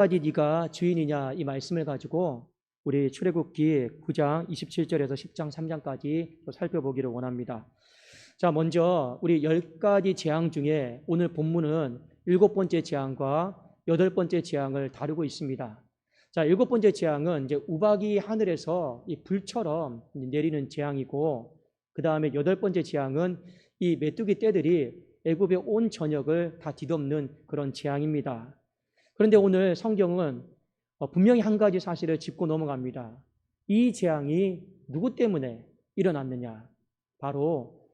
까지 네가 주인이냐 이 말씀을 가지고 우리 출애굽기 9장 27절에서 10장 3장까지 또 살펴보기를 원합니다. 자, 먼저 우리 10가지 재앙 중에 오늘 본문은 7번째 재앙과 8번째 재앙을 다루고 있습니다. 자, 7번째 재앙은 이제 우박이 하늘에서 이 불처럼 내리는 재앙이고, 그 다음에 8번째 재앙은 이 메뚜기 떼들이 애굽의 온 전역을 다 뒤덮는 그런 재앙입니다. 그런데 오늘 성경은 분명히 한 가지 사실을 짚고 넘어갑니다. 이 재앙이 누구 때문에 일어났느냐? 바로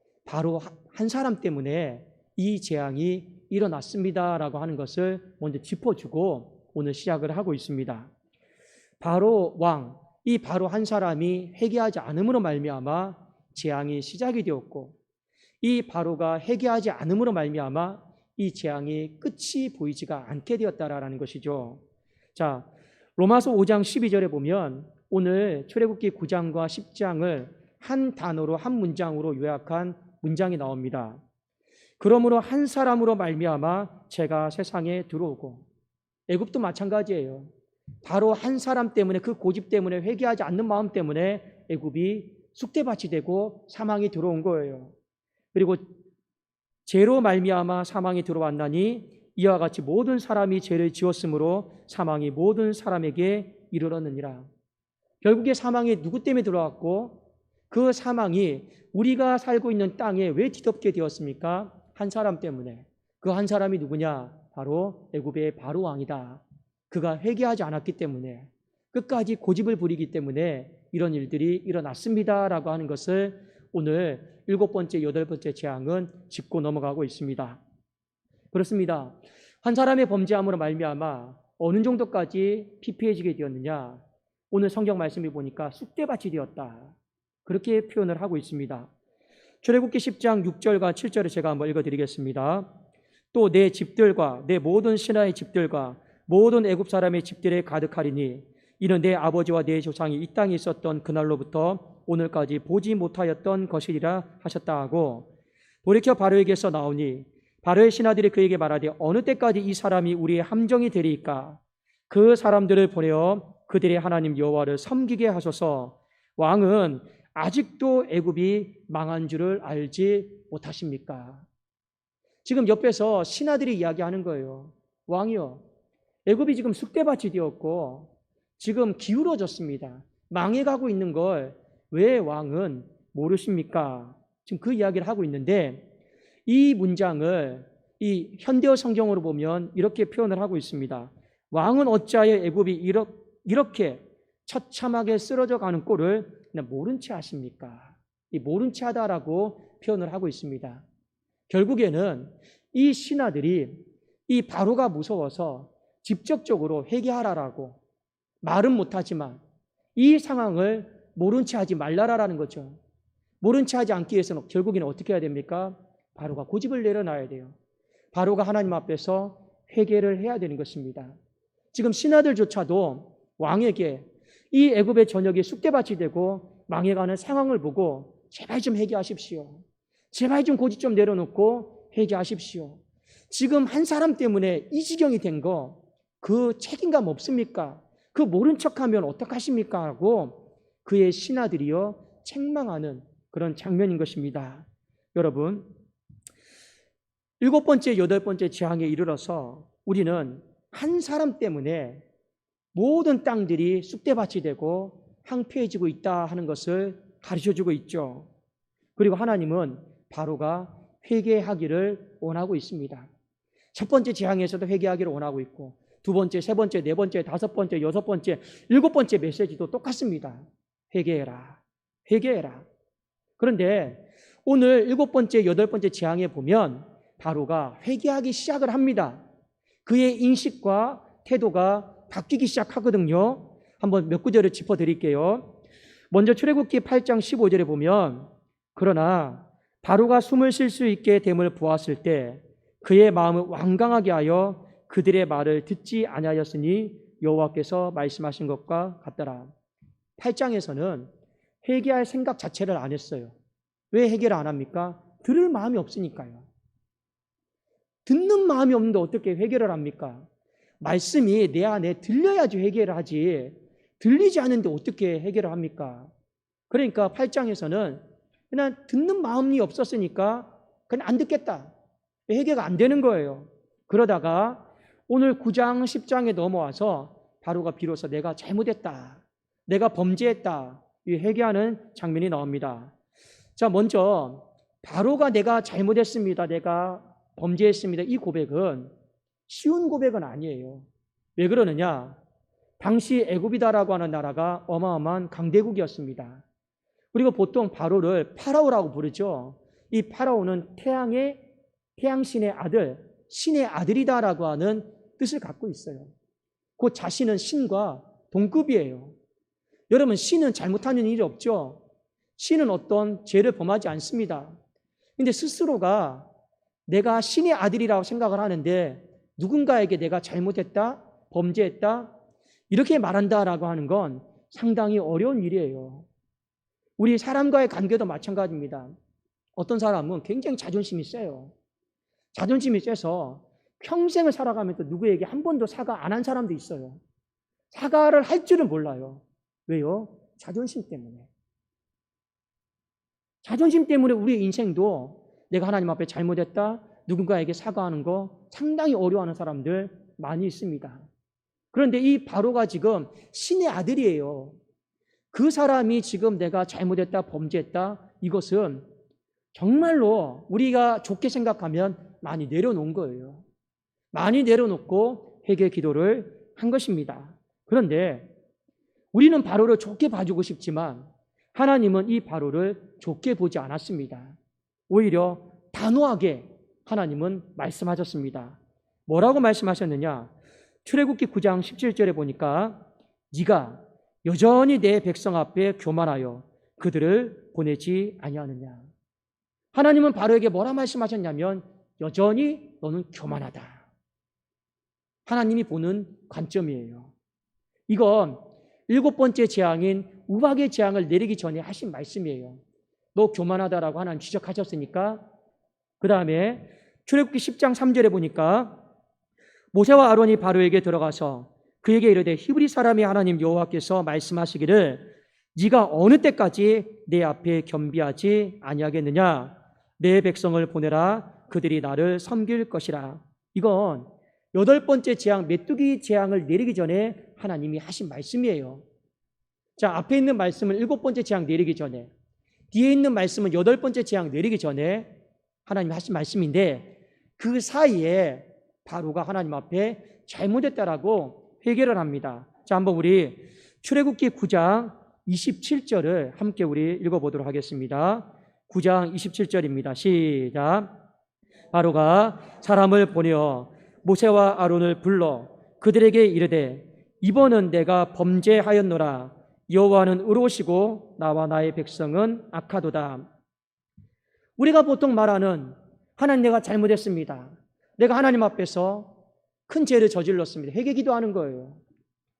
한 사람 때문에 이 재앙이 일어났습니다라고 하는 것을 먼저 짚어주고 오늘 시작을 하고 있습니다. 바로 왕, 이 바로 한 사람이 회개하지 않음으로 말미암아 재앙이 시작이 되었고, 이 바로가 회개하지 않음으로 말미암아 이 재앙이 끝이 보이지가 않게 되었다라는 것이죠. 자, 로마서 5장 12절에 보면 오늘 출애굽기 9장과 10장을 한 단어로 한 문장으로 요약한 문장이 나옵니다. 그러므로 한 사람으로 말미암아 죄가 세상에 들어오고, 애굽도 마찬가지예요. 바로 한 사람 때문에, 그 고집 때문에, 회개하지 않는 마음 때문에 애굽이 쑥대밭이 되고 사망이 들어온 거예요. 그리고 죄로 말미암아 사망이 들어왔나니 이와 같이 모든 사람이 죄를 지었으므로 사망이 모든 사람에게 이르렀느니라. 결국에 사망이 누구 때문에 들어왔고, 그 사망이 우리가 살고 있는 땅에 왜 뒤덮게 되었습니까? 한 사람 때문에. 그 한 사람이 누구냐? 바로 애굽의 바로 왕이다. 그가 회개하지 않았기 때문에, 끝까지 고집을 부리기 때문에 이런 일들이 일어났습니다라고 하는 것을 오늘 7번째, 8번째 재앙은 짚고 넘어가고 있습니다. 그렇습니다. 한 사람의 범죄함으로 말미암아 어느 정도까지 피폐해지게 되었느냐? 오늘 성경 말씀을 보니까 쑥대밭이 되었다. 그렇게 표현을 하고 있습니다. 출애굽기 10장 6절과 7절을 제가 한번 읽어드리겠습니다. 또 내 집들과 내 모든 신하의 집들과 모든 애굽 사람의 집들에 가득하리니 이는 내 아버지와 내 조상이 이 땅에 있었던 그날로부터 오늘까지 보지 못하였던 것이리라 하셨다 하고, 돌이켜 바로에게서 나오니 바로의 신하들이 그에게 말하되 어느 때까지 이 사람이 우리의 함정이 되리이까? 그 사람들을 보내어 그들의 하나님 여호와를 섬기게 하소서. 왕은 아직도 애굽이 망한 줄을 알지 못하십니까? 지금 옆에서 신하들이 이야기하는 거예요. 왕이요, 애굽이 지금 쑥대밭이 되었고 지금 기울어졌습니다. 망해가고 있는 걸 왜 왕은 모르십니까? 지금 그 이야기를 하고 있는데, 이 문장을 이 현대어 성경으로 보면 이렇게 표현을 하고 있습니다. 왕은 어찌하여 애굽이 이렇게 처참하게 쓰러져 가는 꼴을 모른 채 하십니까? 이 모른 채 하다라고 표현을 하고 있습니다. 결국에는 이 신하들이 이 바로가 무서워서 직접적으로 회개하라라고 말은 못하지만 이 상황을 모른 채 하지 말라라는 거죠. 모른 채 하지 않기 위해서는 결국에는 어떻게 해야 됩니까? 바로가 고집을 내려놔야 돼요. 바로가 하나님 앞에서 회개를 해야 되는 것입니다. 지금 신하들조차도 왕에게 이 애굽의 전역이 쑥대밭이 되고 망해가는 상황을 보고 제발 좀 회개하십시오. 제발 좀 고집 좀 내려놓고 회개하십시오. 지금 한 사람 때문에 이 지경이 된 거 그 책임감 없습니까? 그 모른 척하면 어떡하십니까? 하고 그의 신하들이여 책망하는 그런 장면인 것입니다. 여러분, 7번째, 8번째 재앙에 이르러서 우리는 한 사람 때문에 모든 땅들이 쑥대밭이 되고 황폐해지고 있다 하는 것을 가르쳐주고 있죠. 그리고 하나님은 바로가 회개하기를 원하고 있습니다. 첫 번째 재앙에서도 회개하기를 원하고 있고, 두 번째, 세 번째, 네 번째, 다섯 번째, 여섯 번째, 7번째 메시지도 똑같습니다. 회개해라, 회개해라. 그런데 오늘 7번째, 8번째 재앙에 보면 바로가 회개하기 시작을 합니다. 그의 인식과 태도가 바뀌기 시작하거든요. 한번 몇 구절을 짚어드릴게요. 먼저 출애굽기 8장 15절에 보면, 그러나 바로가 숨을 쉴 수 있게 됨을 보았을 때 그의 마음을 완강하게 하여 그들의 말을 듣지 아니하였으니 여호와께서 말씀하신 것과 같더라. 8장에서는 회개할 생각 자체를 안 했어요. 왜 회개를 안 합니까? 들을 마음이 없으니까요. 듣는 마음이 없는데 어떻게 회개를 합니까? 말씀이 내 안에 들려야지 해결을 하지, 들리지 않는데 어떻게 해결을 합니까? 그러니까 8장에서는 그냥 듣는 마음이 없었으니까 그냥 안 듣겠다. 해결가 안 되는 거예요. 그러다가 오늘 9장, 10장에 넘어와서 바로가 비로소 내가 잘못했다, 내가 범죄했다, 이 회개하는 장면이 나옵니다. 자, 먼저 바로가 내가 잘못했습니다, 내가 범죄했습니다, 이 고백은 쉬운 고백은 아니에요. 왜 그러느냐? 당시 애굽이다라고 하는 나라가 어마어마한 강대국이었습니다. 그리고 보통 바로를 파라오라고 부르죠. 이 파라오는 태양신의 아들, 신의 아들이다라고 하는 뜻을 갖고 있어요. 그 자신은 신과 동급이에요. 여러분, 신은 잘못하는 일이 없죠. 신은 어떤 죄를 범하지 않습니다. 근데 스스로가 내가 신의 아들이라고 생각을 하는데 누군가에게 내가 잘못했다, 범죄했다, 이렇게 말한다라고 하는 건 상당히 어려운 일이에요. 우리 사람과의 관계도 마찬가지입니다. 어떤 사람은 굉장히 자존심이 세요. 자존심이 세서 평생을 살아가면서 누구에게 한 번도 사과 안 한 사람도 있어요. 사과를 할 줄은 몰라요. 왜요? 자존심 때문에. 자존심 때문에 우리의 인생도 내가 하나님 앞에 잘못했다, 누군가에게 사과하는 거 상당히 어려워하는 사람들 많이 있습니다. 그런데 이 바로가 지금 신의 아들이에요. 그 사람이 지금 내가 잘못했다, 범죄했다, 이것은 정말로 우리가 좋게 생각하면 많이 내려놓은 거예요. 많이 내려놓고 회개 기도를 한 것입니다. 그런데 우리는 바로를 좋게 봐주고 싶지만 하나님은 이 바로를 좋게 보지 않았습니다. 오히려 단호하게 하나님은 말씀하셨습니다. 뭐라고 말씀하셨느냐? 출애굽기 9장 17절에 보니까 네가 여전히 내 백성 앞에 교만하여 그들을 보내지 아니하느냐. 하나님은 바로에게 뭐라 말씀하셨냐면 여전히 너는 교만하다. 하나님이 보는 관점이에요. 이건 7번째 재앙인 우박의 재앙을 내리기 전에 하신 말씀이에요. 너 교만하다라고 하나님 지적하셨으니까. 그 다음에 출애굽기 10장 3절에 보니까 모세와 아론이 바로에게 들어가서 그에게 이르되 히브리 사람이 하나님 여호와께서 말씀하시기를 네가 어느 때까지 내 앞에 겸비하지 아니하겠느냐. 내 백성을 보내라. 그들이 나를 섬길 것이라. 이건 8번째 재앙, 메뚜기 재앙을 내리기 전에 하나님이 하신 말씀이에요. 자, 앞에 있는 말씀은 7번째 재앙 내리기 전에, 뒤에 있는 말씀은 8번째 재앙 내리기 전에 하나님이 하신 말씀인데 그 사이에 바로가 하나님 앞에 잘못했다라고 회개를 합니다. 자, 한번 우리 출애굽기 9장 27절을 함께 우리 읽어보도록 하겠습니다. 9장 27절입니다. 시작. 바로가 사람을 보내어 모세와 아론을 불러 그들에게 이르되 이번은 내가 범죄하였노라. 여호와는 의로우시고 나와 나의 백성은 악하도다. 우리가 보통 말하는 하나님 내가 잘못했습니다, 내가 하나님 앞에서 큰 죄를 저질렀습니다, 회개 기도하는 거예요.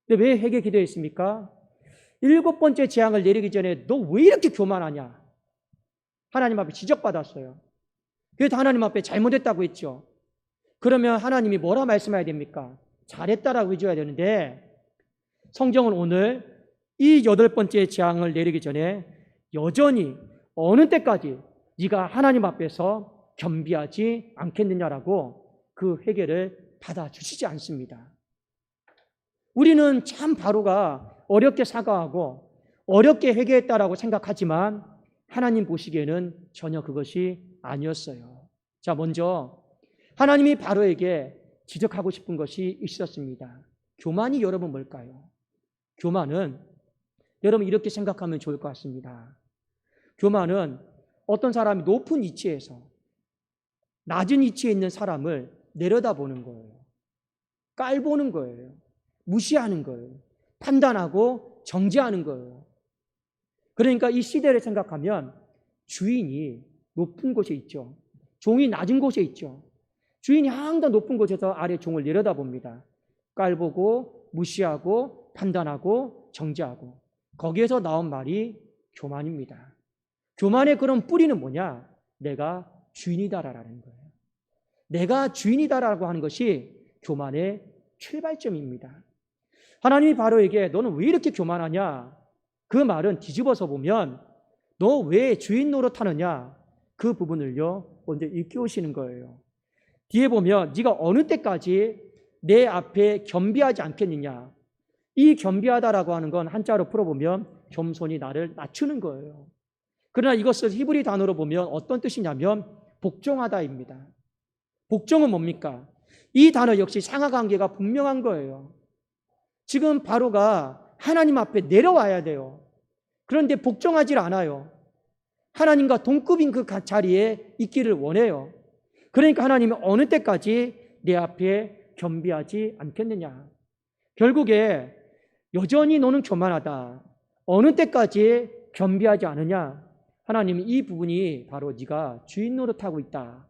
근데 왜 회개 기도했습니까? 7번째 재앙을 내리기 전에 너 왜 이렇게 교만하냐? 하나님 앞에 지적받았어요. 그래도 하나님 앞에 잘못했다고 했죠. 그러면 하나님이 뭐라 말씀해야 됩니까? 잘했다라고 해줘야 되는데 성경은 오늘 이 8번째 재앙을 내리기 전에 여전히 어느 때까지 네가 하나님 앞에서 겸비하지 않겠느냐라고 그 회개를 받아주시지 않습니다. 우리는 참 바로가 어렵게 사과하고 어렵게 회개했다라고 생각하지만 하나님 보시기에는 전혀 그것이 아니었어요. 자, 먼저 하나님이 바로에게 지적하고 싶은 것이 있었습니다. 교만이 여러분 뭘까요? 교만은 여러분 이렇게 생각하면 좋을 것 같습니다. 교만은 어떤 사람이 높은 위치에서 낮은 위치에 있는 사람을 내려다보는 거예요. 깔보는 거예요. 무시하는 거예요. 판단하고 정죄하는 거예요. 그러니까 이 시대를 생각하면 주인이 높은 곳에 있죠. 종이 낮은 곳에 있죠. 주인이 항상 높은 곳에서 아래 종을 내려다봅니다. 깔보고 무시하고 판단하고 정죄하고. 거기에서 나온 말이 교만입니다. 교만의 그런 뿌리는 뭐냐? 내가 주인이다라는 거예요. 내가 주인이다라고 하는 것이 교만의 출발점입니다. 하나님이 바로에게 너는 왜 이렇게 교만하냐? 그 말은 뒤집어서 보면 너 왜 주인 노릇하느냐? 그 부분을요 먼저 일깨우시는 거예요. 뒤에 보면 네가 어느 때까지 내 앞에 겸비하지 않겠느냐? 이 겸비하다라고 하는 건 한자로 풀어보면 겸손히 나를 낮추는 거예요. 그러나 이것을 히브리 단어로 보면 어떤 뜻이냐면 복종하다입니다. 복종은 뭡니까? 이 단어 역시 상하관계가 분명한 거예요. 지금 바로가 하나님 앞에 내려와야 돼요. 그런데 복종하지 않아요. 하나님과 동급인 그 자리에 있기를 원해요. 그러니까 하나님은 어느 때까지 내 앞에 겸비하지 않겠느냐? 결국에 여전히 너는 교만하다. 어느 때까지 겸비하지 않으냐? 하나님은 이 부분이 바로 네가 주인 노릇하고 있다.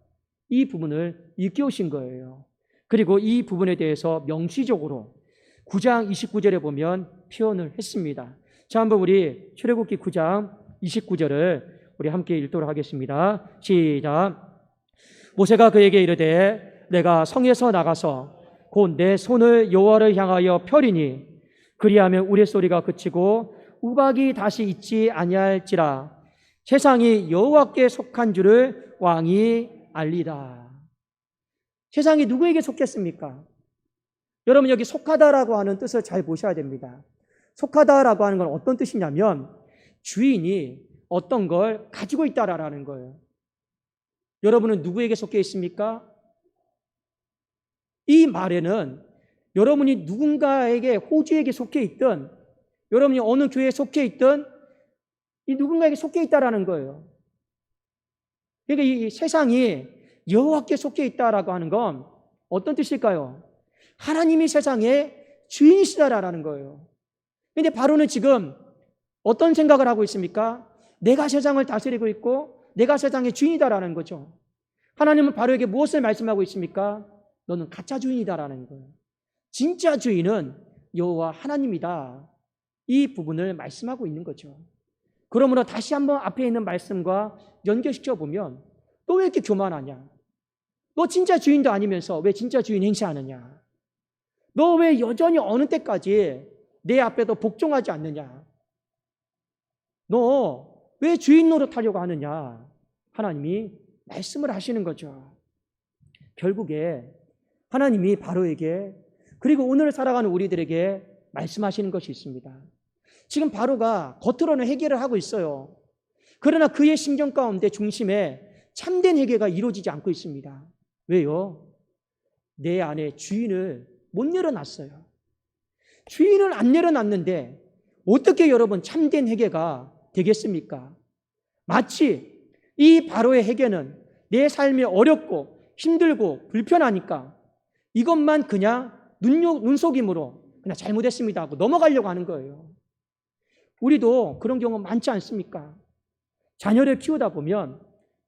이 부분을 일깨우신 거예요. 그리고 이 부분에 대해서 명시적으로 9장 29절에 보면 표현을 했습니다. 자, 한번 우리 출애굽기 9장 29절을 우리 함께 읽도록 하겠습니다. 시작. 모세가 그에게 이르되 내가 성에서 나가서 곧 내 손을 여호와를 향하여 펴리니 그리하면 우레소리가 그치고 우박이 다시 있지 아니할지라 세상이 여호와께 속한 줄을 왕이 알리다. 세상이 누구에게 속했습니까? 여러분 여기 속하다라고 하는 뜻을 잘 보셔야 됩니다. 속하다라고 하는 건 어떤 뜻이냐면 주인이 어떤 걸 가지고 있다라는 거예요. 여러분은 누구에게 속해 있습니까? 이 말에는 여러분이 누군가에게 호주에게 속해 있든 여러분이 어느 교회에 속해 있든 이 누군가에게 속해 있다라는 거예요. 그러니까 이 세상이 여호와께 속해 있다라고 하는 건 어떤 뜻일까요? 하나님이 세상의 주인이시다라는 거예요. 그런데 바로는 지금 어떤 생각을 하고 있습니까? 내가 세상을 다스리고 있고 내가 세상의 주인이다라는 거죠. 하나님은 바로에게 무엇을 말씀하고 있습니까? 너는 가짜 주인이다라는 거예요. 진짜 주인은 여호와 하나님이다. 이 부분을 말씀하고 있는 거죠. 그러므로 다시 한번 앞에 있는 말씀과 연결시켜 보면 너 왜 이렇게 교만하냐? 너 진짜 주인도 아니면서 왜 진짜 주인 행세하느냐? 너 왜 여전히 어느 때까지 내 앞에도 복종하지 않느냐? 너 왜 주인 노릇하려고 하느냐? 하나님이 말씀을 하시는 거죠. 결국에 하나님이 바로에게 그리고 오늘 살아가는 우리들에게 말씀하시는 것이 있습니다. 지금 바로가 겉으로는 회개를 하고 있어요. 그러나 그의 심정 가운데 중심에 참된 회개가 이루어지지 않고 있습니다. 왜요? 내 안에 주인을 못 열어놨어요. 주인을 안 열어놨는데 어떻게 여러분 참된 회개가 되겠습니까? 마치 이 바로의 회개는 내 삶이 어렵고 힘들고 불편하니까 이것만 그냥 눈속임으로 그냥 잘못했습니다 하고 넘어가려고 하는 거예요. 우리도 그런 경우 많지 않습니까? 자녀를 키우다 보면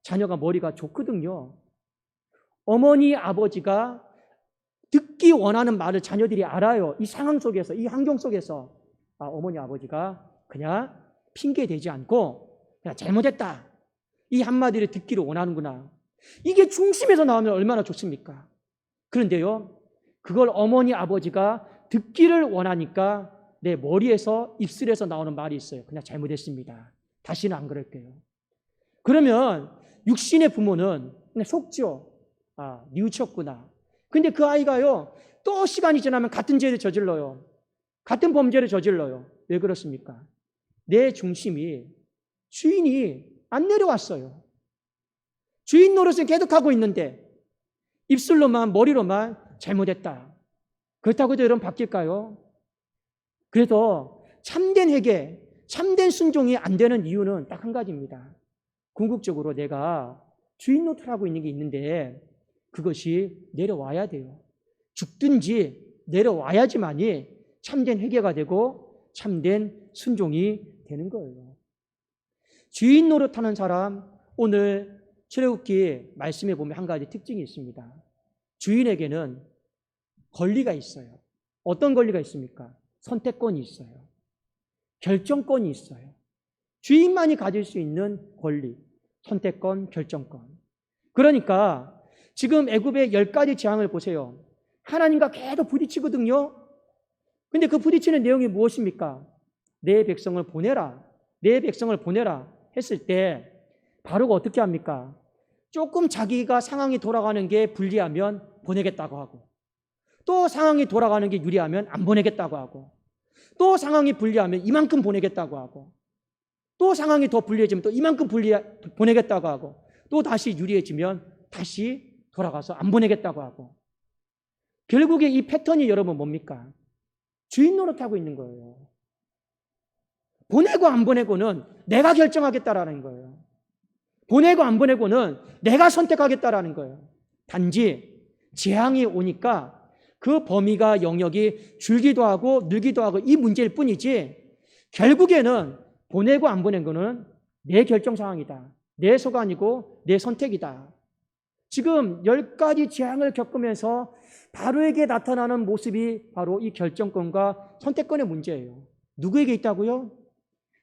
자녀가 머리가 좋거든요. 어머니, 아버지가 듣기 원하는 말을 자녀들이 알아요. 이 상황 속에서, 이 환경 속에서 어머니, 아버지가 그냥 핑계 대지 않고 그냥 잘못했다. 이 한마디를 듣기를 원하는구나. 이게 중심에서 나오면 얼마나 좋습니까? 그런데요, 그걸 어머니, 아버지가 듣기를 원하니까 내 머리에서 입술에서 나오는 말이 있어요. 그냥 잘못했습니다. 다시는 안 그럴게요. 그러면 육신의 부모는 그냥 속죠. 뉘우쳤구나. 근데 그 아이가요, 또 시간이 지나면 같은 죄를 저질러요. 같은 범죄를 저질러요. 왜 그렇습니까? 내 중심이 주인이 안 내려왔어요. 주인 노릇을 계속하고 있는데 입술로만 머리로만 잘못했다. 그렇다고 해도 여러분 바뀔까요? 그래서 참된 회개, 참된 순종이 안 되는 이유는 딱 한 가지입니다. 궁극적으로 내가 주인 노릇을 하고 있는 게 있는데 그것이 내려와야 돼요. 죽든지 내려와야지만이 참된 회개가 되고 참된 순종이 되는 거예요. 주인 노릇하는 사람, 오늘 출애굽기 말씀에 보면 한 가지 특징이 있습니다. 주인에게는 권리가 있어요. 어떤 권리가 있습니까? 선택권이 있어요. 결정권이 있어요. 주인만이 가질 수 있는 권리, 선택권, 결정권. 그러니까 지금 애굽의 10가지 재앙을 보세요. 하나님과 계속 부딪히거든요. 근데 그 부딪히는 내용이 무엇입니까? 내 백성을 보내라. 내 백성을 보내라 했을 때 바로가 어떻게 합니까? 조금 자기가 상황이 돌아가는 게 불리하면 보내겠다고 하고, 또 상황이 돌아가는 게 유리하면 안 보내겠다고 하고, 또 상황이 불리하면 이만큼 보내겠다고 하고, 또 상황이 더 불리해지면 또 이만큼 보내겠다고 하고, 또 다시 유리해지면 다시 돌아가서 안 보내겠다고 하고, 결국에 이 패턴이 여러분 뭡니까? 주인 노릇하고 있는 거예요. 보내고 안 보내고는 내가 결정하겠다라는 거예요. 보내고 안 보내고는 내가 선택하겠다라는 거예요. 단지 재앙이 오니까 그 범위가 영역이 줄기도 하고 늘기도 하고 이 문제일 뿐이지, 결국에는 보내고 안 보내고는 내 결정 사항이다. 내 소관이고 내 선택이다. 지금 10가지 재앙을 겪으면서 바로에게 나타나는 모습이 바로 이 결정권과 선택권의 문제예요. 누구에게 있다고요?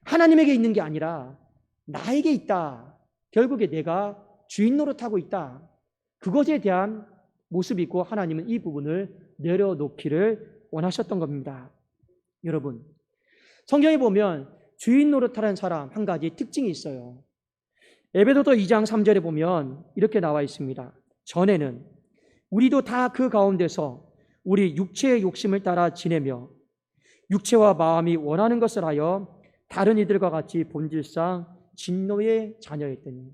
하나님에게 있는 게 아니라 나에게 있다. 결국에 내가 주인 노릇하고 있다. 그것에 대한 모습이고, 하나님은 이 부분을 내려놓기를 원하셨던 겁니다. 여러분, 성경에 보면 주인 노릇하는 사람 한 가지 특징이 있어요. 에베소서 2장 3절에 보면 이렇게 나와 있습니다. 전에는 우리도 다 그 가운데서 우리 육체의 욕심을 따라 지내며 육체와 마음이 원하는 것을 하여 다른 이들과 같이 본질상 진노의 자녀였더니,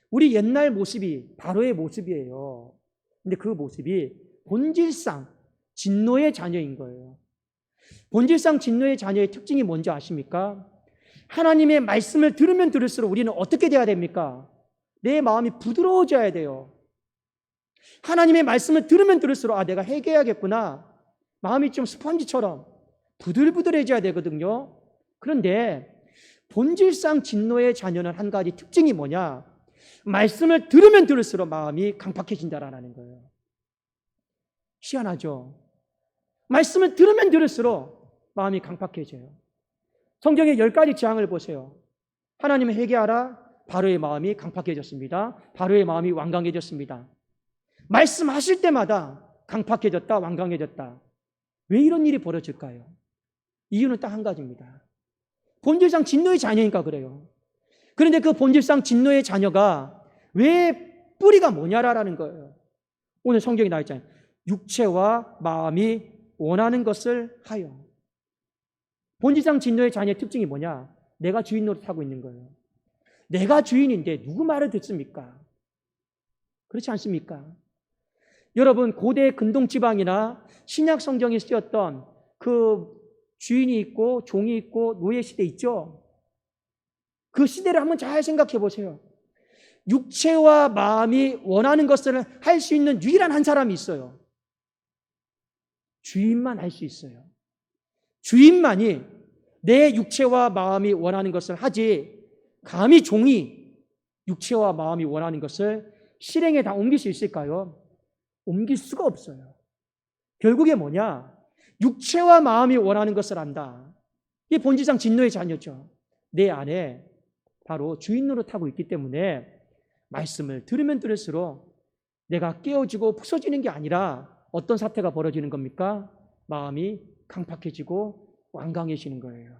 우리 옛날 모습이 바로의 모습이에요. 근데 그 모습이 본질상 진노의 자녀인 거예요. 본질상 진노의 자녀의 특징이 뭔지 아십니까? 하나님의 말씀을 들으면 들을수록 우리는 어떻게 돼야 됩니까? 내 마음이 부드러워져야 돼요. 하나님의 말씀을 들으면 들을수록 내가 회개해야겠구나. 마음이 좀 스펀지처럼 부들부들해져야 되거든요. 그런데 본질상 진노의 자녀는 한 가지 특징이 뭐냐? 말씀을 들으면 들을수록 마음이 강팍해진다라는 거예요. 희한하죠? 말씀을 들으면 들을수록 마음이 강팍해져요. 성경의 10가지 재앙을 보세요. 하나님을 회개하라. 바로의 마음이 강팍해졌습니다. 바로의 마음이 완강해졌습니다. 말씀하실 때마다 강팍해졌다, 완강해졌다. 왜 이런 일이 벌어질까요? 이유는 딱 한 가지입니다. 본질상 진노의 자녀니까 그래요. 그런데 그 본질상 진노의 자녀가 왜 뿌리가 뭐냐라는 거예요. 오늘 성경에 나와 있잖아요. 육체와 마음이 원하는 것을 하여. 본질상 진노의 자녀의 특징이 뭐냐? 내가 주인 노릇하고 있는 거예요. 내가 주인인데 누구 말을 듣습니까? 그렇지 않습니까? 여러분, 고대 근동지방이나 신약 성경에 쓰였던 그 주인이 있고 종이 있고 노예 시대 있죠? 그 시대를 한번 잘 생각해 보세요. 육체와 마음이 원하는 것을 할 수 있는 유일한 한 사람이 있어요. 주인만 할 수 있어요. 주인만이 내 육체와 마음이 원하는 것을 하지, 감히 종이 육체와 마음이 원하는 것을 실행에 다 옮길 수 있을까요? 옮길 수가 없어요. 결국에 뭐냐? 육체와 마음이 원하는 것을 한다. 이게 본질상 진노의 자녀죠. 내 안에 바로 주인 노릇하고 있기 때문에 말씀을 들으면 들을수록 내가 깨어지고 부서지는 게 아니라 어떤 사태가 벌어지는 겁니까? 마음이 강팍해지고 완강해지는 거예요.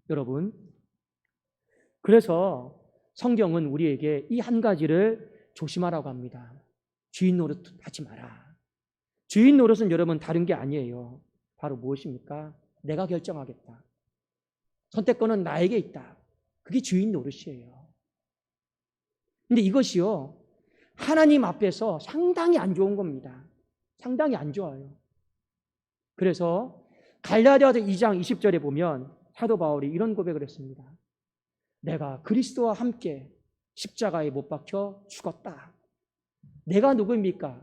여러분, 그래서 성경은 우리에게 이 한 가지를 조심하라고 합니다. 주인 노릇 하지 마라. 주인 노릇은 여러분 다른 게 아니에요. 바로 무엇입니까? 내가 결정하겠다. 선택권은 나에게 있다. 그게 주인 노릇이에요. 근데 이것이요, 하나님 앞에서 상당히 안 좋은 겁니다. 상당히 안 좋아요. 그래서 갈라디아서 2장 20절에 보면 사도 바울이 이런 고백을 했습니다. 내가 그리스도와 함께 십자가에 못 박혀 죽었다. 내가 누구입니까?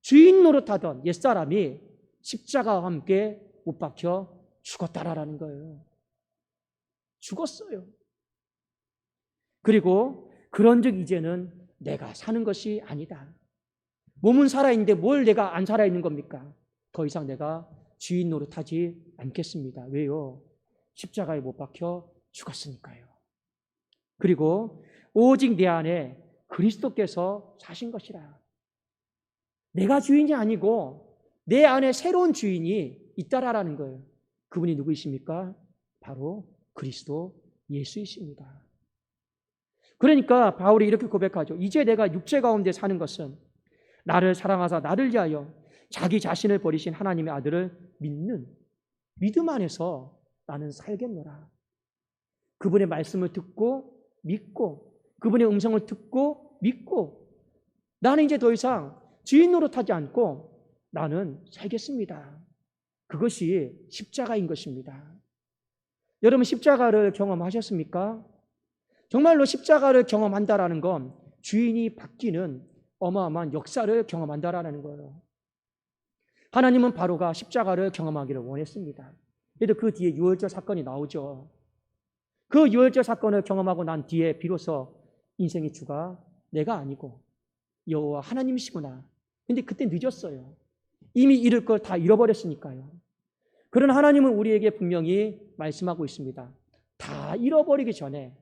주인 노릇하던 옛사람이 십자가와 함께 못 박혀 죽었다라는 거예요. 죽었어요. 그리고 그런즉 이제는 내가 사는 것이 아니다. 몸은 살아있는데 뭘 내가 안 살아있는 겁니까? 더 이상 내가 주인 노릇하지 않겠습니다. 왜요? 십자가에 못 박혀 죽었으니까요. 그리고 오직 내 안에 그리스도께서 사신 것이라. 내가 주인이 아니고 내 안에 새로운 주인이 있다라는 거예요. 그분이 누구이십니까? 바로 그리스도 예수이십니다. 그러니까 바울이 이렇게 고백하죠. 이제 내가 육체 가운데 사는 것은 나를 사랑하사 나를 위하여 자기 자신을 버리신 하나님의 아들을 믿는 믿음 안에서 나는 살겠노라. 그분의 말씀을 듣고 믿고 그분의 음성을 듣고 믿고 나는 이제 더 이상 주인 노릇하지 않고 나는 살겠습니다. 그것이 십자가인 것입니다. 여러분 십자가를 경험하셨습니까? 정말로 십자가를 경험한다라는 건 주인이 바뀌는 어마어마한 역사를 경험한다라는 거예요. 하나님은 바로가 십자가를 경험하기를 원했습니다. 그래도 그 뒤에 유월절 사건이 나오죠. 그 유월절 사건을 경험하고 난 뒤에 비로소 인생의 주가 내가 아니고 여호와 하나님이시구나. 근데 그때 늦었어요. 이미 잃을 걸 다 잃어버렸으니까요. 그러나 하나님은 우리에게 분명히 말씀하고 있습니다. 다 잃어버리기 전에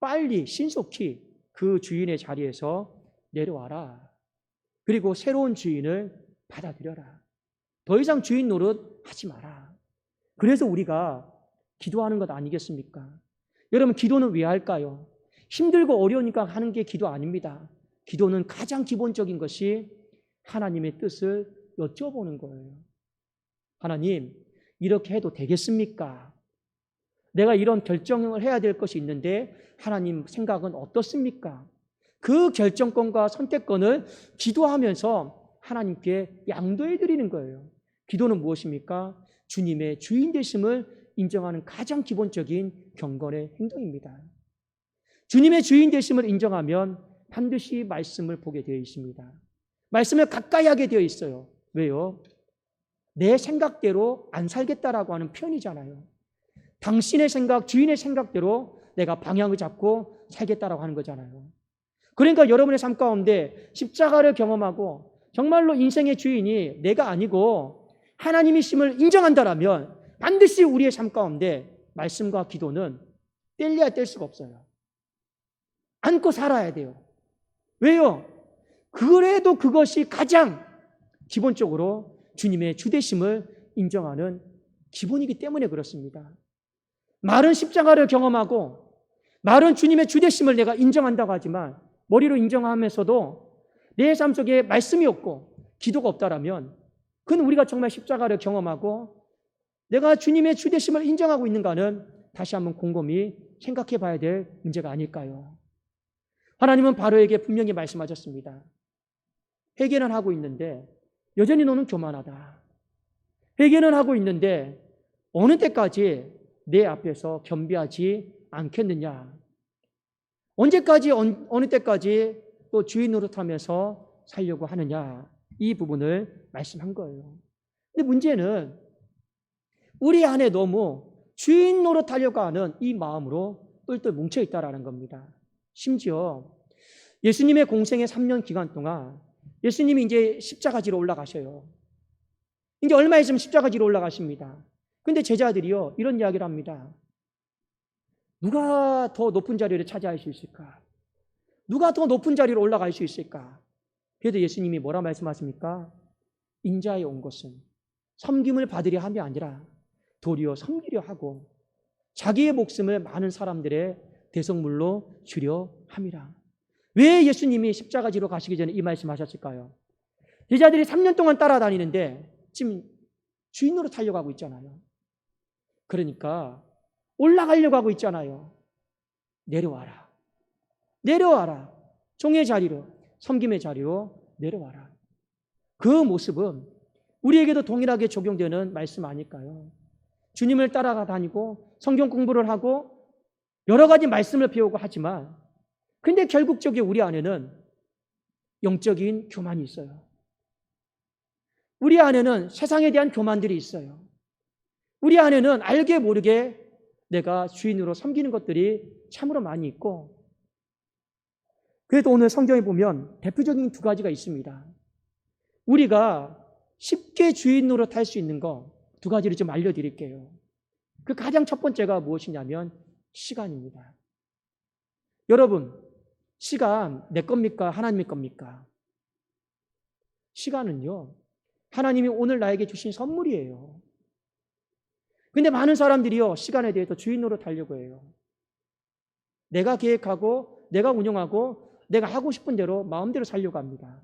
빨리 신속히 그 주인의 자리에서 내려와라. 그리고 새로운 주인을 받아들여라. 더 이상 주인 노릇 하지 마라. 그래서 우리가 기도하는 것 아니겠습니까? 여러분 기도는 왜 할까요? 힘들고 어려우니까 하는 게 기도 아닙니다. 기도는 가장 기본적인 것이 하나님의 뜻을 여쭤보는 거예요. 하나님, 이렇게 해도 되겠습니까? 내가 이런 결정을 해야 될 것이 있는데 하나님 생각은 어떻습니까? 그 결정권과 선택권을 기도하면서 하나님께 양도해 드리는 거예요. 기도는 무엇입니까? 주님의 주인 되심을 인정하는 가장 기본적인 경건의 행동입니다. 주님의 주인 되심을 인정하면 반드시 말씀을 보게 되어 있습니다. 말씀을 가까이 하게 되어 있어요. 왜요? 내 생각대로 안 살겠다라고 하는 표현이잖아요. 당신의 생각, 주인의 생각대로 내가 방향을 잡고 살겠다라고 하는 거잖아요. 그러니까 여러분의 삶 가운데 십자가를 경험하고 정말로 인생의 주인이 내가 아니고 하나님이심을 인정한다라면 반드시 우리의 삶 가운데 말씀과 기도는 뗄래야 뗄 수가 없어요. 안고 살아야 돼요. 왜요? 그래도 그것이 가장 기본적으로 주님의 주되심을 인정하는 기본이기 때문에 그렇습니다. 말은 십자가를 경험하고 말은 주님의 주되심을 내가 인정한다고 하지만 머리로 인정하면서도 내 삶 속에 말씀이 없고 기도가 없다라면 그건 우리가 정말 십자가를 경험하고 내가 주님의 주되심을 인정하고 있는가는 다시 한번 곰곰이 생각해 봐야 될 문제가 아닐까요? 하나님은 바로에게 분명히 말씀하셨습니다. 회개는 하고 있는데 여전히 너는 교만하다. 회개는 하고 있는데 어느 때까지 내 앞에서 겸비하지 않겠느냐. 언제까지 어느 때까지 또 주인 노릇하면서 살려고 하느냐. 이 부분을 말씀한 거예요. 근데 문제는 우리 안에 너무 주인 노릇하려고 하는 이 마음으로 똘똘 뭉쳐있다라는 겁니다. 심지어 예수님의 공생의 3년 기간 동안 예수님이 이제 십자가지로 올라가셔요. 이제 얼마 있으면 십자가지로 올라가십니다. 근데 제자들이요 이런 이야기를 합니다. 누가 더 높은 자리를 차지할 수 있을까? 누가 더 높은 자리로 올라갈 수 있을까? 그래도 예수님이 뭐라 말씀하십니까? 인자에 온 것은 섬김을 받으려 함이 아니라 도리어 섬기려 하고 자기의 목숨을 많은 사람들의 대속물로 주려 함이라. 왜 예수님이 십자가지로 가시기 전에 이 말씀하셨을까요? 제자들이 3년 동안 따라다니는데 지금 주인 노릇 하려고 하고 있잖아요. 그러니까 올라가려고 하고 있잖아요. 내려와라. 내려와라. 종의 자리로, 섬김의 자리로 내려와라. 그 모습은 우리에게도 동일하게 적용되는 말씀 아닐까요? 주님을 따라가 다니고 성경 공부를 하고 여러 가지 말씀을 배우고 하지만 근데 결국적으로 우리 안에는 영적인 교만이 있어요. 우리 안에는 세상에 대한 교만들이 있어요. 우리 안에는 알게 모르게 내가 주인으로 섬기는 것들이 참으로 많이 있고 그래도 오늘 성경에 보면 대표적인 두 가지가 있습니다. 우리가 쉽게 주인 노릇할 수 있는 거 두 가지를 좀 알려드릴게요. 그 가장 첫 번째가 무엇이냐면 시간입니다. 여러분, 시간 내 겁니까? 하나님의 겁니까? 시간은요, 하나님이 오늘 나에게 주신 선물이에요. 근데 많은 사람들이요, 시간에 대해서 주인 노릇하려고 해요. 내가 계획하고, 내가 운영하고, 내가 하고 싶은 대로 마음대로 살려고 합니다.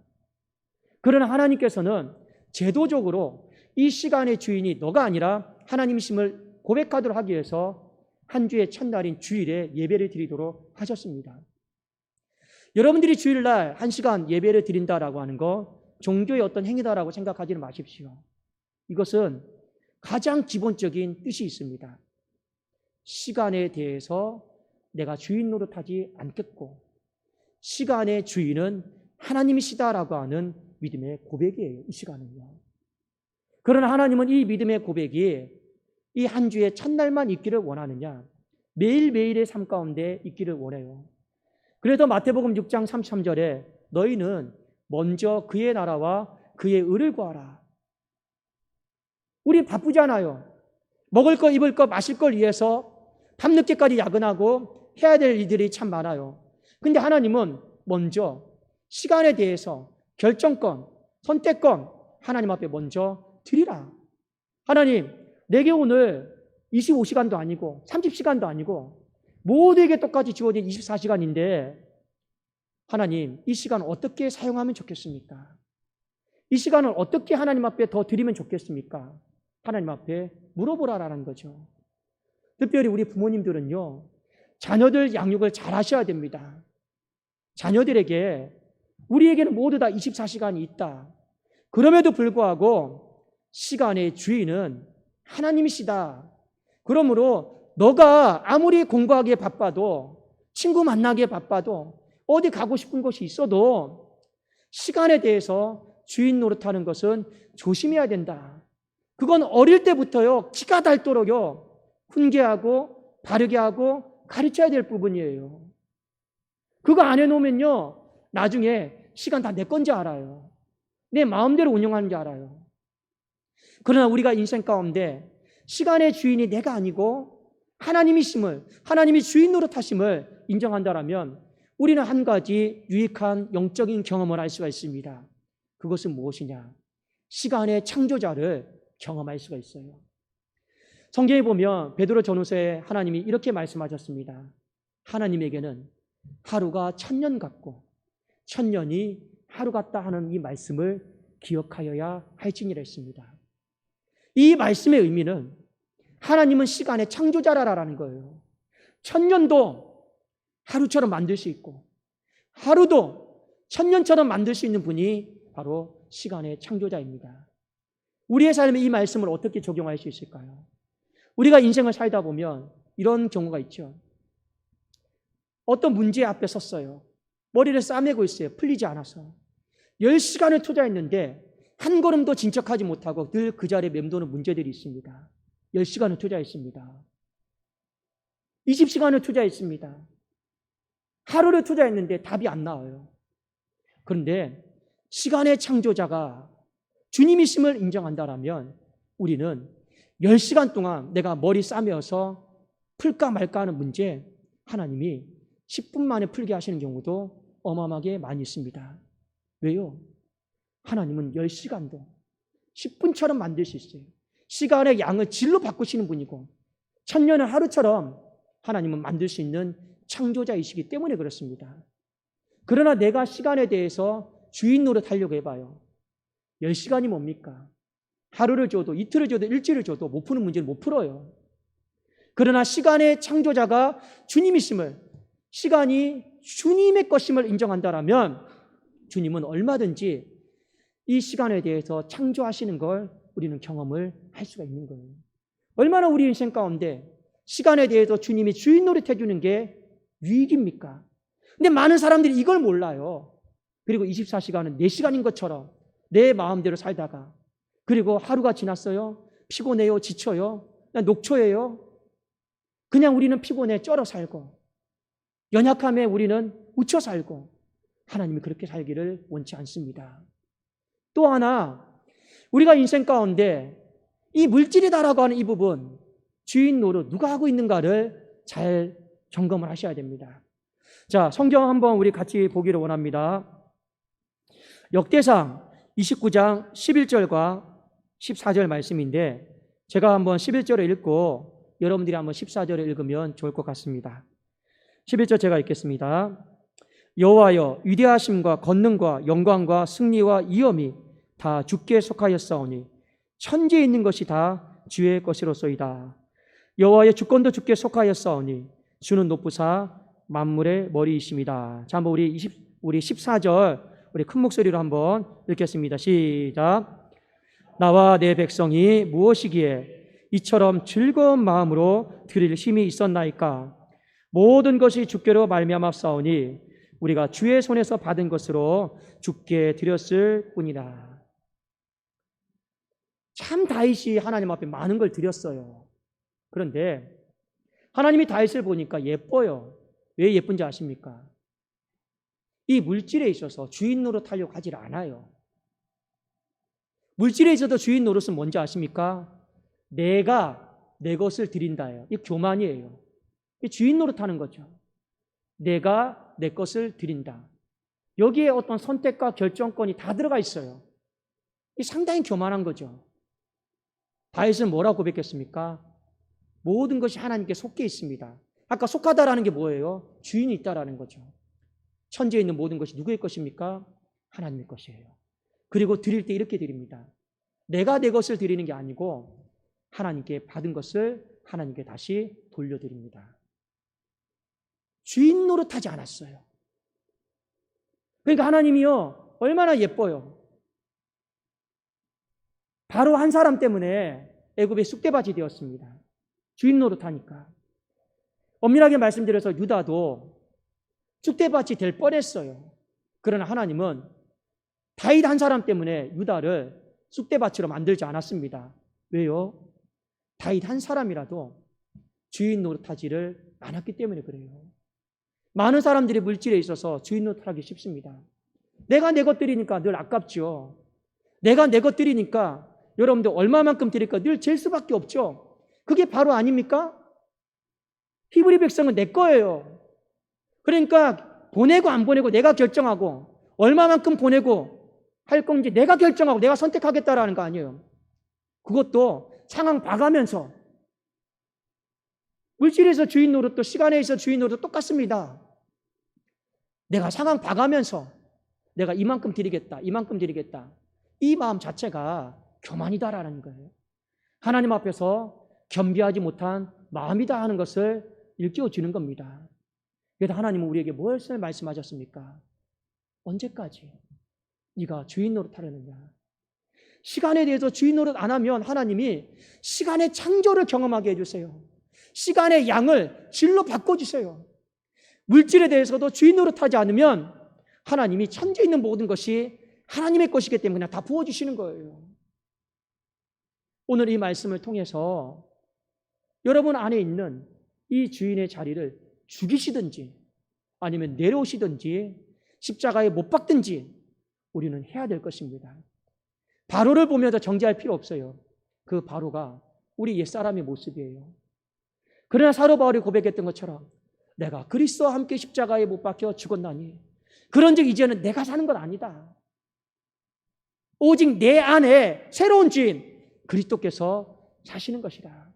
그러나 하나님께서는 제도적으로 이 시간의 주인이 너가 아니라 하나님이심을 고백하도록 하기 위해서 한 주의 첫날인 주일에 예배를 드리도록 하셨습니다. 여러분들이 주일날 1시간 예배를 드린다라고 하는 거 종교의 어떤 행위다라고 생각하지는 마십시오. 이것은 가장 기본적인 뜻이 있습니다. 시간에 대해서 내가 주인 노릇하지 않겠고, 시간의 주인은 하나님이시다라고 하는 믿음의 고백이에요. 이 시간은요. 그러나 하나님은 이 믿음의 고백이 이 한 주의 첫날만 있기를 원하느냐? 매일매일의 삶 가운데 있기를 원해요. 그래서 마태복음 6장 33절에 너희는 먼저 그의 나라와 그의 의를 구하라. 우리 바쁘잖아요. 먹을 거, 입을 거, 마실 걸 위해서 밤늦게까지 야근하고 해야 될 일들이 참 많아요. 근데 하나님은 먼저 시간에 대해서 결정권, 선택권 하나님 앞에 먼저 드리라. 하나님, 내게 오늘 25시간도 아니고 30시간도 아니고 모두에게 똑같이 주어진 24시간인데 하나님, 이 시간 어떻게 사용하면 좋겠습니까? 이 시간을 어떻게 하나님 앞에 더 드리면 좋겠습니까? 하나님 앞에 물어보라라는 거죠. 특별히 우리 부모님들은요, 자녀들 양육을 잘 하셔야 됩니다. 자녀들에게 우리에게는 모두 다 24시간이 있다. 그럼에도 불구하고 시간의 주인은 하나님이시다. 그러므로 너가 아무리 공부하기에 바빠도, 친구 만나기에 바빠도, 어디 가고 싶은 곳이 있어도 시간에 대해서 주인 노릇하는 것은 조심해야 된다. 그건 어릴 때부터요, 기가 닳도록요, 훈계하고 바르게 하고 가르쳐야 될 부분이에요. 그거 안 해놓으면요, 나중에 시간 다 내 건지 알아요. 내 마음대로 운영하는 줄 알아요. 그러나 우리가 인생 가운데 시간의 주인이 내가 아니고 하나님이심을, 하나님이 주인 노릇하심을 인정한다라면 우리는 한 가지 유익한 영적인 경험을 할 수가 있습니다. 그것은 무엇이냐? 시간의 창조자를 경험할 수가 있어요. 성경에 보면 베드로 전후서에 하나님이 이렇게 말씀하셨습니다. 하나님에게는 하루가 1000년 같고 1000년이 하루 같다 하는 이 말씀을 기억하여야 할지니라 했습니다. 이 말씀의 의미는 하나님은 시간의 창조자라는 거예요. 1000년도 하루처럼 만들 수 있고 하루도 1000년처럼 만들 수 있는 분이 바로 시간의 창조자입니다. 우리의 삶에 이 말씀을 어떻게 적용할 수 있을까요? 우리가 인생을 살다 보면 이런 경우가 있죠. 어떤 문제 앞에 섰어요. 머리를 싸매고 있어요. 풀리지 않아서. 10시간을 투자했는데 한 걸음도 진척하지 못하고 늘 그 자리에 맴도는 문제들이 있습니다. 10시간을 투자했습니다. 20시간을 투자했습니다. 하루를 투자했는데 답이 안 나와요. 그런데 시간의 창조자가 주님이심을 인정한다라면 우리는 10시간 동안 내가 머리 싸매어서 풀까 말까 하는 문제 하나님이 10분 만에 풀게 하시는 경우도 어마어마하게 많이 있습니다. 왜요? 하나님은 10시간도 10분처럼 만들 수 있어요. 시간의 양을 질로 바꾸시는 분이고 1000년을 하루처럼 하나님은 만들 수 있는 창조자이시기 때문에 그렇습니다. 그러나 내가 시간에 대해서 주인 노릇하려고 해봐요. 10시간이 뭡니까? 하루를 줘도 이틀을 줘도 일주일을 줘도 못 푸는 문제를 못 풀어요. 그러나 시간의 창조자가 주님이심을, 시간이 주님의 것임을 인정한다라면 주님은 얼마든지 이 시간에 대해서 창조하시는 걸 우리는 경험을 할 수가 있는 거예요. 얼마나 우리 인생 가운데 시간에 대해서 주님이 주인 노릇해 주는 게 유익입니까? 근데 많은 사람들이 이걸 몰라요. 그리고 24시간은 4시간인 것처럼 내 마음대로 살다가 그리고 하루가 지났어요. 피곤해요. 지쳐요. 녹초해요. 그냥 우리는 피곤해 쩔어 살고 연약함에 우리는 묻혀 살고 하나님이 그렇게 살기를 원치 않습니다. 또 하나 우리가 인생 가운데 이 물질이다라고 하는 이 부분 주인 노릇 누가 하고 있는가를 잘 점검을 하셔야 됩니다. 자, 성경 한번 우리 같이 보기를 원합니다. 역대상 29장 11절과 14절 말씀인데 제가 한번 11절을 읽고 여러분들이 한번 14절을 읽으면 좋을 것 같습니다. 11절 제가 읽겠습니다. 여호와여 위대하심과 권능과 영광과 승리와 위엄이 다 주께 속하였사오니 천지에 있는 것이 다 주의 것이로소이다. 여호와의 주권도 주께 속하였사오니 주는 높으사 만물의 머리이심이다. 자, 한번 우리 14절 우리 큰 목소리로 한번 읽겠습니다. 시작. 나와 내 백성이 무엇이기에 이처럼 즐거운 마음으로 드릴 힘이 있었나이까. 모든 것이 주께로 말미암았사오니 우리가 주의 손에서 받은 것으로 주께 드렸을 뿐이라. 참 다윗이 하나님 앞에 많은 걸 드렸어요. 그런데 하나님이 다윗을 보니까 예뻐요. 왜 예쁜지 아십니까? 이 물질에 있어서 주인 노릇하려고 하질 않아요. 물질에 있어서 주인 노릇은 뭔지 아십니까? 내가 내 것을 드린다예요. 이 교만이에요. 이 주인 노릇하는 거죠. 내가 내 것을 드린다. 여기에 어떤 선택과 결정권이 다 들어가 있어요. 이 상당히 교만한 거죠. 다윗은 뭐라고 고백했습니까? 모든 것이 하나님께 속해 있습니다. 아까 속하다라는 게 뭐예요? 주인이 있다라는 거죠. 천지에 있는 모든 것이 누구의 것입니까? 하나님의 것이에요. 그리고 드릴 때 이렇게 드립니다. 내가 내 것을 드리는 게 아니고 하나님께 받은 것을 하나님께 다시 돌려드립니다. 주인 노릇하지 않았어요. 그러니까 하나님이요 얼마나 예뻐요. 바로 한 사람 때문에 애굽의 쑥대밭이 되었습니다. 주인 노릇하니까. 엄밀하게 말씀드려서 유다도 쑥대밭이 될 뻔했어요. 그러나 하나님은 다윗 한 사람 때문에 유다를 쑥대밭으로 만들지 않았습니다. 왜요? 다윗 한 사람이라도 주인 노릇하지를 않았기 때문에 그래요. 많은 사람들이 물질에 있어서 주인 노릇하기 쉽습니다. 내가 내 것 드리니까 늘 아깝죠. 내가 내 것 드리니까 여러분들 얼마만큼 드릴까 늘 잴 수밖에 없죠. 그게 바로 아닙니까? 히브리 백성은 내 거예요. 그러니까 보내고 안 보내고 내가 결정하고 얼마만큼 보내고 할 건지 내가 결정하고 내가 선택하겠다라는 거 아니에요. 그것도 상황 봐가면서. 물질에서 주인 노릇도 시간에 있어 주인 노릇도 똑같습니다. 내가 상황 봐가면서 내가 이만큼 드리겠다, 이만큼 드리겠다. 이 마음 자체가 교만이다라는 거예요. 하나님 앞에서 겸비하지 못한 마음이다 하는 것을 일깨워주는 겁니다. 그래서 하나님은 우리에게 무엇을 말씀하셨습니까? 언제까지 네가 주인 노릇하려느냐? 시간에 대해서 주인 노릇 안 하면 하나님이 시간의 창조를 경험하게 해주세요. 시간의 양을 질로 바꿔주세요. 물질에 대해서도 주인 노릇하지 않으면 하나님이 천지에 있는 모든 것이 하나님의 것이기 때문에 그냥 다 부어주시는 거예요. 오늘 이 말씀을 통해서 여러분 안에 있는 이 주인의 자리를 죽이시든지 아니면 내려오시든지 십자가에 못 박든지 우리는 해야 될 것입니다. 바로를 보면서 정죄할 필요 없어요. 그 바로가 우리 옛사람의 모습이에요. 그러나 사도 바울이 고백했던 것처럼 내가 그리스도와 함께 십자가에 못 박혀 죽었나니 그런즉 이제는 내가 사는 건 아니다. 오직 내 안에 새로운 주인 그리스도께서 사시는 것이다.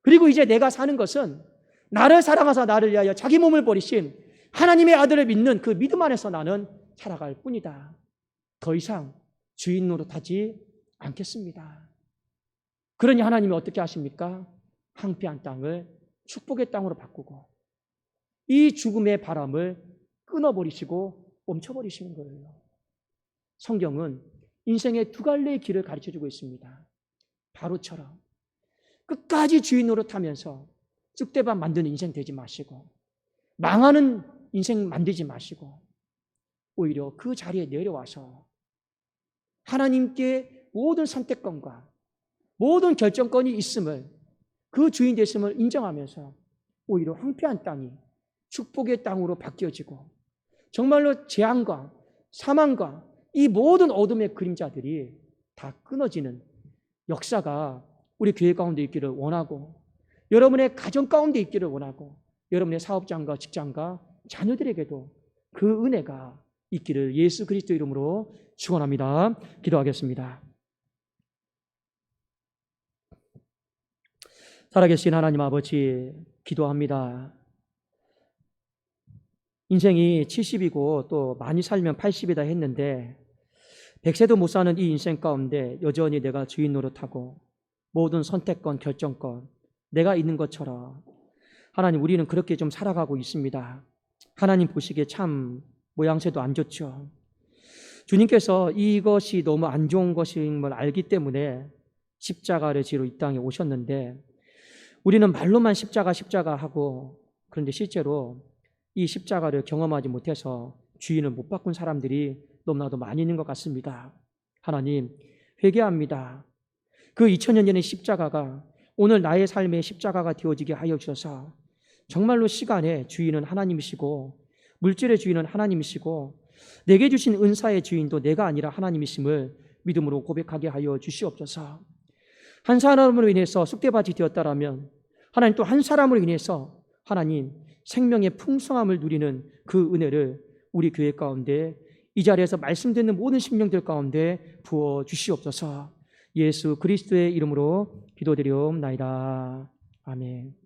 그리고 이제 내가 사는 것은 나를 사랑하사 나를 위하여 자기 몸을 버리신 하나님의 아들을 믿는 그 믿음 안에서 나는 살아갈 뿐이다. 더 이상 주인 노릇하지 않겠습니다. 그러니 하나님이 어떻게 하십니까? 황폐한 땅을 축복의 땅으로 바꾸고 이 죽음의 바람을 끊어버리시고 멈춰버리시는 거예요. 성경은 인생의 두 갈래의 길을 가르쳐주고 있습니다. 바로처럼 끝까지 주인 노릇하면서 쑥대밭 만드는 인생 되지 마시고 망하는 인생 만들지 마시고 오히려 그 자리에 내려와서 하나님께 모든 선택권과 모든 결정권이 있음을 그 주인 되심을 인정하면서 오히려 황폐한 땅이 축복의 땅으로 바뀌어지고 정말로 재앙과 사망과 이 모든 어둠의 그림자들이 다 끊어지는 역사가 우리 교회 가운데 있기를 원하고 여러분의 가정 가운데 있기를 원하고 여러분의 사업장과 직장과 자녀들에게도 그 은혜가 있기를 예수 그리스도 이름으로 축원합니다. 기도하겠습니다. 살아계신 하나님 아버지, 기도합니다. 인생이 70이고 또 많이 살면 80이다 했는데 100세도 못 사는 이 인생 가운데 여전히 내가 주인 노릇하고 모든 선택권, 결정권 내가 있는 것처럼 하나님, 우리는 그렇게 좀 살아가고 있습니다. 하나님 보시기에 참 모양새도 안 좋죠. 주님께서 이것이 너무 안 좋은 것임을 알기 때문에 십자가를 지러 이 땅에 오셨는데 우리는 말로만 십자가 하고, 그런데 실제로 이 십자가를 경험하지 못해서 주인을 못 바꾼 사람들이 너무나도 많이 있는 것 같습니다. 하나님, 회개합니다. 그 2000년 전의 십자가가 오늘 나의 삶의 십자가가 되어지게 하여 주셔서 정말로 시간의 주인은 하나님이시고 물질의 주인은 하나님이시고 내게 주신 은사의 주인도 내가 아니라 하나님이심을 믿음으로 고백하게 하여 주시옵소서. 한 사람으로 인해서 쑥대밭이 되었다라면 하나님 또 한 사람으로 인해서 하나님 생명의 풍성함을 누리는 그 은혜를 우리 교회 가운데 이 자리에서 말씀 듣는 모든 심령들 가운데 부어 주시옵소서. 예수 그리스도의 이름으로 기도드리옵나이다. 아멘.